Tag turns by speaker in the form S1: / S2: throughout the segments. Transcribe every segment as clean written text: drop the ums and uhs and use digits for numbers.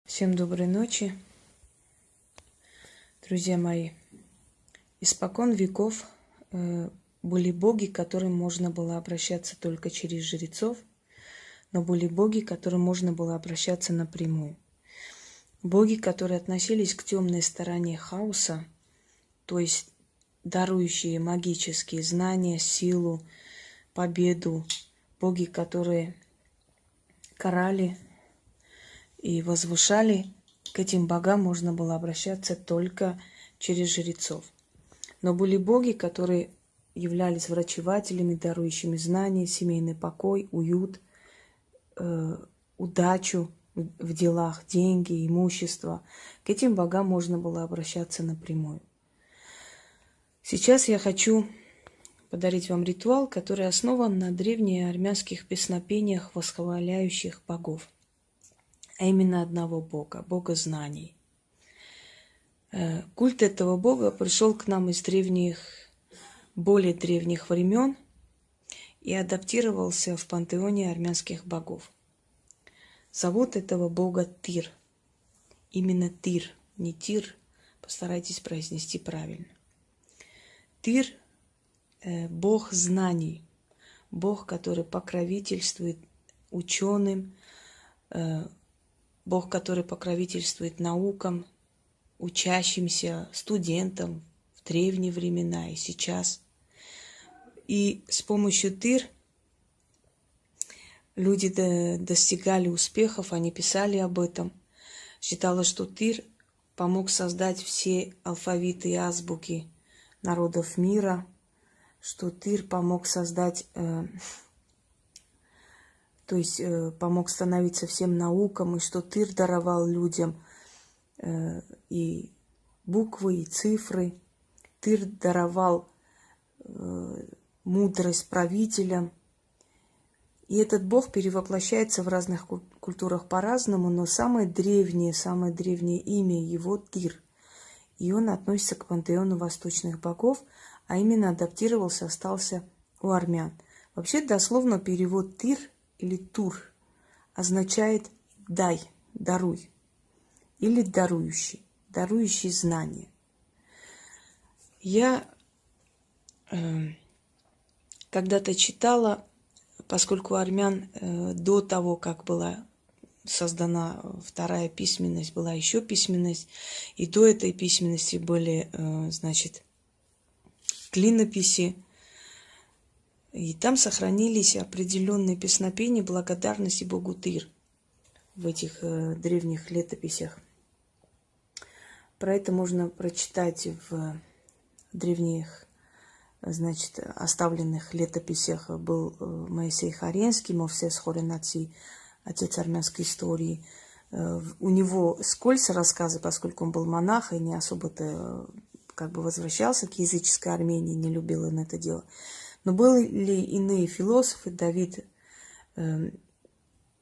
S1: Всем доброй ночи, друзья мои. Испокон веков были боги, к которым можно было обращаться только через жрецов, но были боги, к которым можно было обращаться напрямую. Боги, которые относились к темной стороне хаоса, то есть дарующие магические знания, силу, победу, боги, которые карали и возвышали, к этим богам можно было обращаться только через жрецов. Но были боги, которые являлись врачевателями, дарующими знания, семейный покой, уют, удачу в делах, деньги, имущество. К этим богам можно было обращаться напрямую. Сейчас я хочу подарить вам ритуал, который основан на древнеармянских песнопениях, восхваляющих богов, а именно одного бога, бога знаний. Культ этого бога пришел к нам из более древних времен и адаптировался в пантеоне армянских богов. Зовут этого бога Тир. Именно Тир, не Тир, постарайтесь произнести правильно. Тир – бог знаний, бог, который покровительствует ученым, бог, который покровительствует наукам, учащимся, студентам в древние времена и сейчас. И с помощью Тир люди достигали успехов, они писали об этом. Считалось, что Тир помог создать все алфавиты и азбуки народов мира, что Тир помог создать, помог становиться всем наукам, и что Тир даровал людям и буквы, и цифры. Тир даровал мудрость правителям. И этот бог перевоплощается в разных культурах по-разному, но самое древнее имя его Тир. И он относится к пантеону восточных богов, а именно адаптировался, остался у армян. Вообще дословно перевод Тир или Тур означает «дай», «даруй» или «дарующий знания». Я когда-то читала, поскольку у армян до того, как была создана вторая письменность, была еще письменность, и до этой письменности были, клинописи, и там сохранились определенные песнопения благодарности богу Тир в этих древних летописях. Про это можно прочитать в древних, оставленных летописях. Был Моисей Харенский, Мовсес Хоренаци, отец армянской истории. У него скользь рассказы, поскольку он был монах и не особо-то возвращался к языческой Армении, не любил он это дело. Но были иные философы. Давид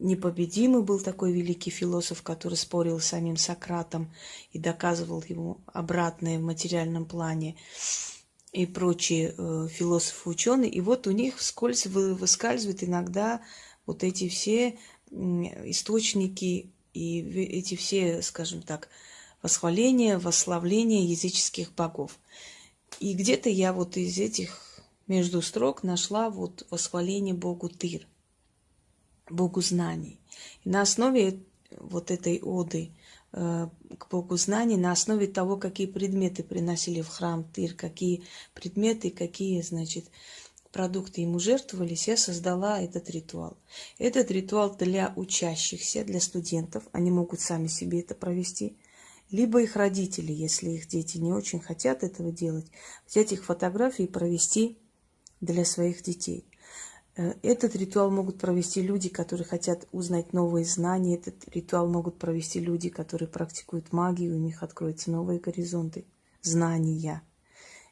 S1: Непобедимый был такой великий философ, который спорил с самим Сократом и доказывал ему обратное в материальном плане, и прочие философы-ученые. И вот у них вскользь выскальзывают иногда вот эти все источники и эти все, восхваления, восславления языческих богов. И где-то я вот из этих между строк нашла вот восхваление богу Тир, богу знаний. И на основе вот этой оды к богу знаний, на основе того, какие предметы приносили в храм Тир, какие предметы, какие, продукты ему жертвовались, я создала этот ритуал. Этот ритуал для учащихся, для студентов. Они могут сами себе это провести. Либо их родители, если их дети не очень хотят этого делать, взять их фотографии и провести для своих детей. Этот ритуал могут провести люди, которые хотят узнать новые знания. Этот ритуал могут провести люди, которые практикуют магию, у них откроются новые горизонты, знания.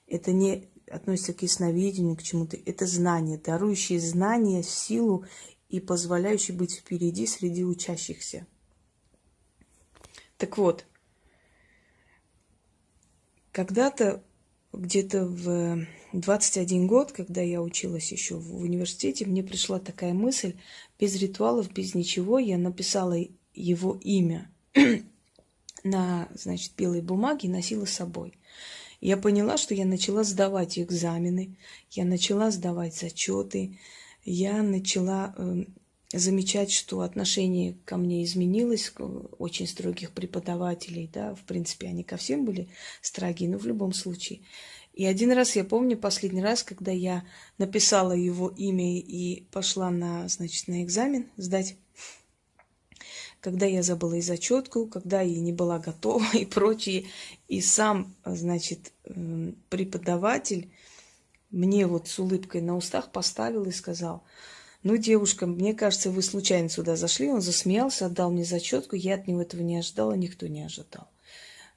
S1: Это не относится к ясновидению, к чему-то. Это знания, дарующие знания, силу и позволяющие быть впереди среди учащихся. Так вот, когда-то, где-то в 21 год, когда я училась еще в университете, мне пришла такая мысль: без ритуалов, без ничего, я написала его имя на, значит, белой бумаге и носила с собой. Я поняла, что я начала сдавать экзамены, я начала сдавать зачеты, я начала замечать, что отношение ко мне изменилось, очень строгих преподавателей, да, в принципе, они ко всем были строги, но в любом случае. И один раз, я помню, последний раз, когда я написала его имя и пошла на, значит, на экзамен сдать, когда я забыла и зачетку, когда я не была готова и прочее. И сам, значит, преподаватель мне вот с улыбкой на устах поставил и сказал: ну, девушка, мне кажется, вы случайно сюда зашли. Он засмеялся, отдал мне зачетку. Я от него этого не ожидала, никто не ожидал.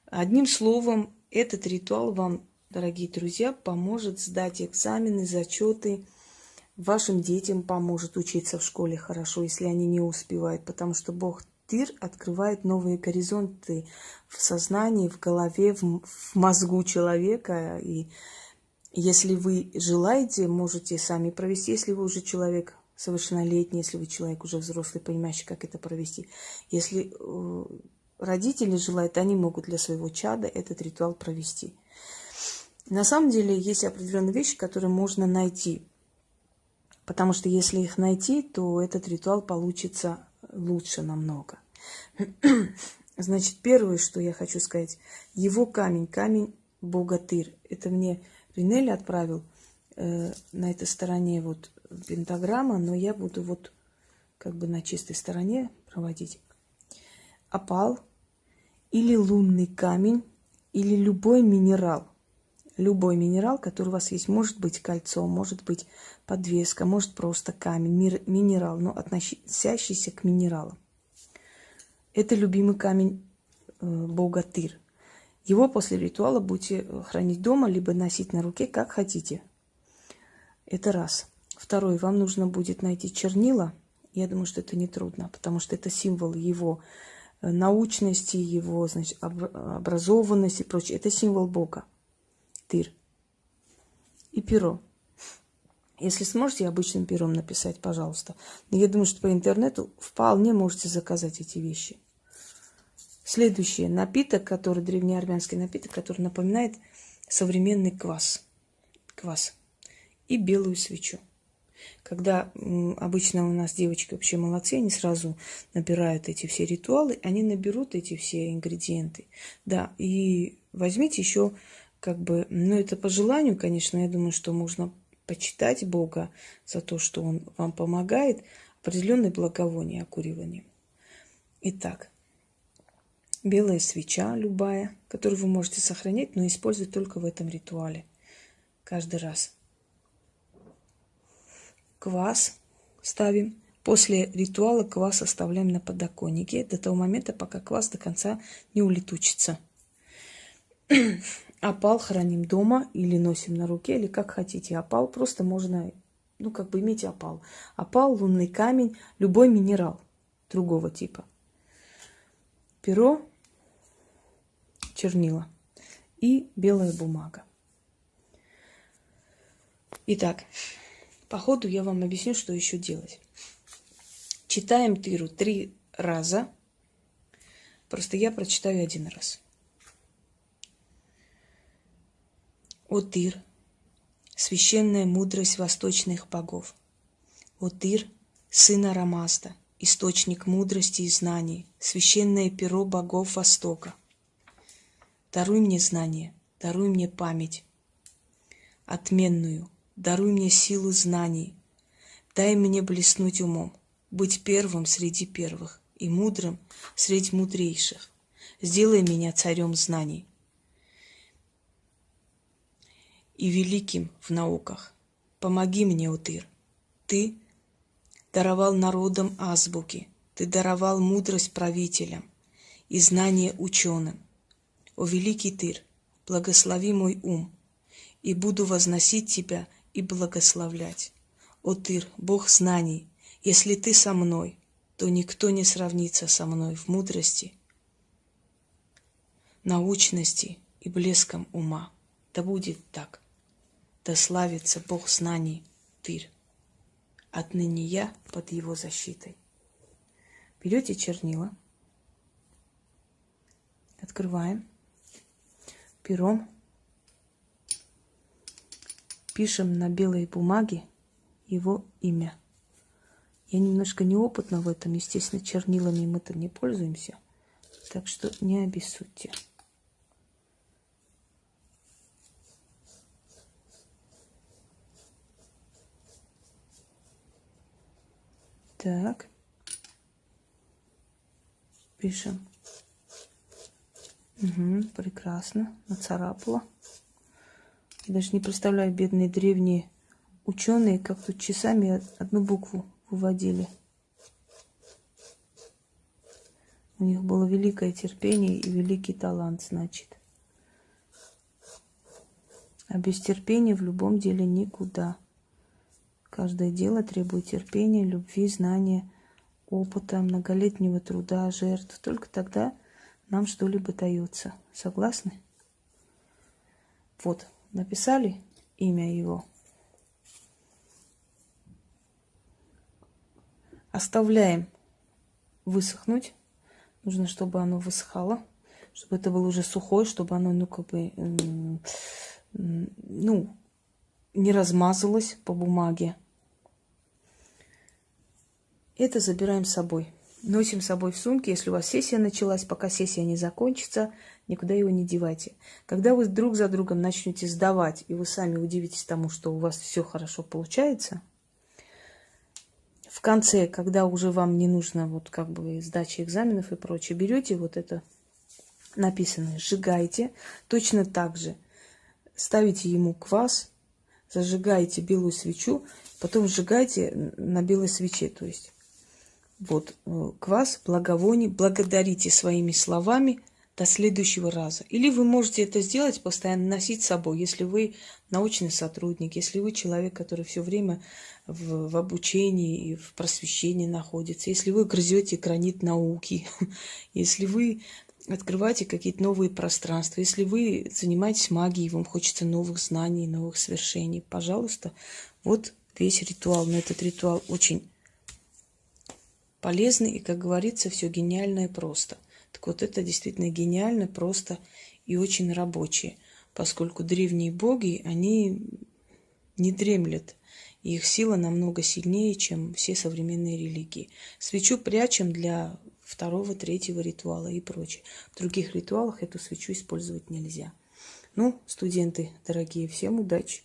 S1: Одним словом, этот ритуал вам, дорогие друзья, поможет сдать экзамены, зачеты. Вашим детям поможет учиться в школе хорошо, если они не успевают, потому что Бог Тир открывает новые горизонты в сознании, в голове, в мозгу человека. И если вы желаете, можете сами провести, если вы уже человек совершеннолетний, если вы человек уже взрослый, понимающий, как это провести. Если родители желают, они могут для своего чада этот ритуал провести. На самом деле есть определенные вещи, которые можно найти. Потому что если их найти, то этот ритуал получится лучше намного. Значит, первое, что я хочу сказать, его камень, камень бога Тир. Это мне Ринель отправил на этой стороне вот пентаграмма, но я буду вот как бы на чистой стороне проводить. Опал или лунный камень, или любой минерал. Любой минерал, который у вас есть. Может быть кольцо, может быть подвеска, может просто камень, минерал, но относящийся к минералам. Это любимый камень бога Тир. Его после ритуала будете хранить дома, либо носить на руке, как хотите. Это раз. Второй, вам нужно будет найти чернила. Я думаю, что это нетрудно, потому что это символ его научности, его, значит, образованности и прочее. Это символ бога Тир. И перо. Если сможете обычным пером написать, пожалуйста. Но я думаю, что по интернету вполне можете заказать эти вещи. Следующее. Напиток, который древнеармянский напиток, который напоминает современный квас. Квас. И белую свечу. Когда обычно у нас девочки вообще молодцы, они сразу набирают эти все ритуалы, они наберут эти все ингредиенты. Да, и возьмите еще как бы, ну это по желанию, конечно, я думаю, что можно почитать Бога за то, что Он вам помогает, определенное благовоние окуриванием. Итак, белая свеча любая, которую вы можете сохранять, но использовать только в этом ритуале. Каждый раз. Квас ставим. После ритуала квас оставляем на подоконнике до того момента, пока квас до конца не улетучится. Опал храним дома или носим на руке, или как хотите. Опал просто можно, ну как бы иметь опал. Опал, лунный камень, любой минерал другого типа. Перо, чернила и белая бумага. Итак, по ходу я вам объясню, что еще делать. Читаем Тиру 3 раза. Просто я прочитаю 1 раз. О Тир, священная мудрость восточных богов. О Тир, сын Арамазда, источник мудрости и знаний, священное перо богов Востока. Даруй мне знание, даруй мне память отменную, даруй мне силу знаний, дай мне блеснуть умом, быть первым среди первых и мудрым среди мудрейших. Сделай меня царем знаний и великим в науках. Помоги мне, о Тир. Ты даровал народам азбуки, ты даровал мудрость правителям и знание ученым. О великий Тир, благослови мой ум, и буду возносить тебя и благословлять. О Тир, Бог знаний, если ты со мной, то никто не сравнится со мной в мудрости, научности и блеском ума. Да будет так. Да славится Бог знаний Тир. Отныне я под его защитой. Берете чернила, Открываем пером. Пишем на белой бумаге его имя. Я немножко неопытна в этом, естественно, чернилами мы-то не пользуемся, так что не обессудьте. Так, пишем. Угу, прекрасно, нацарапала. Я даже не представляю, бедные древние ученые, как тут часами одну букву выводили. У них было великое терпение и великий талант, значит. А без терпения в любом деле никуда. Каждое дело требует терпения, любви, знания, опыта, многолетнего труда, жертв. Только тогда нам что-либо дается. Согласны? Вот, написали имя его. Оставляем высохнуть. Нужно, чтобы оно высыхало, чтобы это было уже сухое, чтобы оно, не размазалось по бумаге. Это забираем с собой. Носим с собой в сумке. Если у вас сессия началась, пока сессия не закончится, никуда его не девайте. Когда вы друг за другом начнете сдавать, и вы сами удивитесь тому, что у вас все хорошо получается, в конце, когда уже вам не нужно сдача экзаменов и прочее, берете вот это написанное, сжигаете, точно так же ставите ему квас, зажигаете белую свечу, потом сжигаете на белой свече, то есть вот квас, благовоний, благодарите своими словами до следующего раза. Или вы можете это сделать, постоянно носить с собой, если вы научный сотрудник, если вы человек, который все время в обучении и в просвещении находится, если вы грызете гранит науки, если вы открываете какие-то новые пространства, если вы занимаетесь магией, вам хочется новых знаний, новых свершений, пожалуйста, вот весь ритуал. Но этот ритуал очень полезный и, как говорится, все гениальное просто. Так вот, это действительно гениально, просто и очень рабочее, поскольку древние боги, они не дремлят, и их сила намного сильнее, чем все современные религии. Свечу прячем для второго, третьего ритуала и прочее. В других ритуалах эту свечу использовать нельзя. Ну, студенты дорогие, всем удачи!